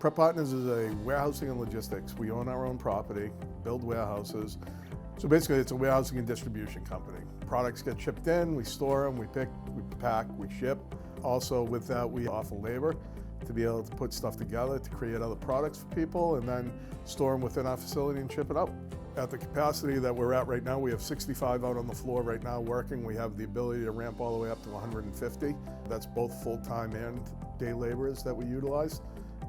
Prep Partners is a warehousing and logistics. We own our own property, build warehouses. So basically it's a warehousing and distribution company. Products get shipped in, we store them, we pick, we pack, we ship. Also with that we offer labor to be able to put stuff together, to create other products for people, and then store them within our facility and ship it out. At the capacity that we're at right now, we have 65 out on the floor right now working. We have the ability to ramp all the way up to 150. That's both full-time and day laborers that we utilize.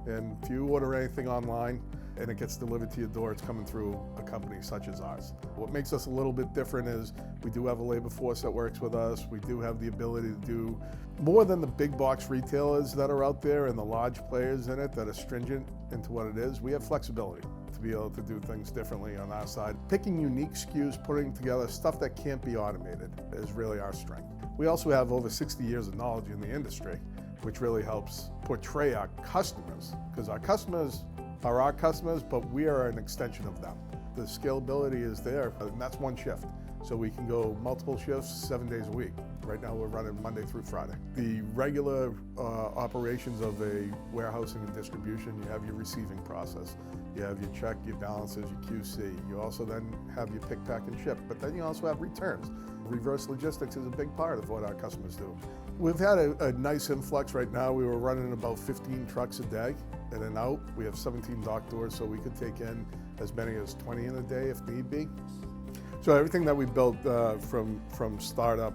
And if you order anything online and it gets delivered to your door, it's coming through a company such as ours. What makes us a little bit different is we do have a labor force that works with us. We do have the ability to do more than the big box retailers that are out there and the large players in it that are stringent into what it is. We have flexibility to be able to do things differently on our side. Picking unique SKUs, putting together stuff that can't be automated is really our strength. We also have over 60 years of knowledge in the industry, which really helps portray our customers, because our customers are our customers, but we are an extension of them. The scalability is there, and that's one shift. So we can go multiple shifts 7 days a week. Right now we're running Monday through Friday. The regular operations of a warehousing and distribution, you have your receiving process. You have your check, your balances, your QC. You also then have your pick, pack, and ship, but then you also have returns. Reverse logistics is a big part of what our customers do. We've had a nice influx right now. We were running about 15 trucks a day in and out. We have 17 dock doors, so we could take in as many as 20 in a day if need be. So everything that we built from startup,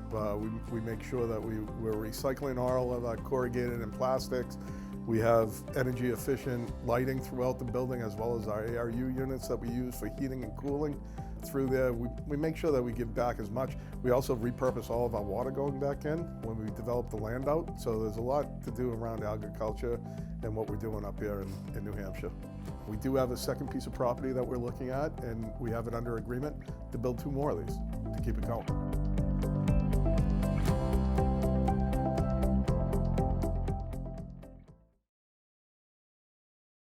we make sure that we're recycling all of our corrugated and plastics. We have energy efficient lighting throughout the building, as well as our ARU units that we use for heating and cooling. Through there, we make sure that we give back as much. We also repurpose all of our water going back in when we develop the land out. So there's a lot to do around agriculture and what we're doing up here in New Hampshire. We do have a second piece of property that we're looking at, and we have it under agreement to build 2 more of these to keep it going.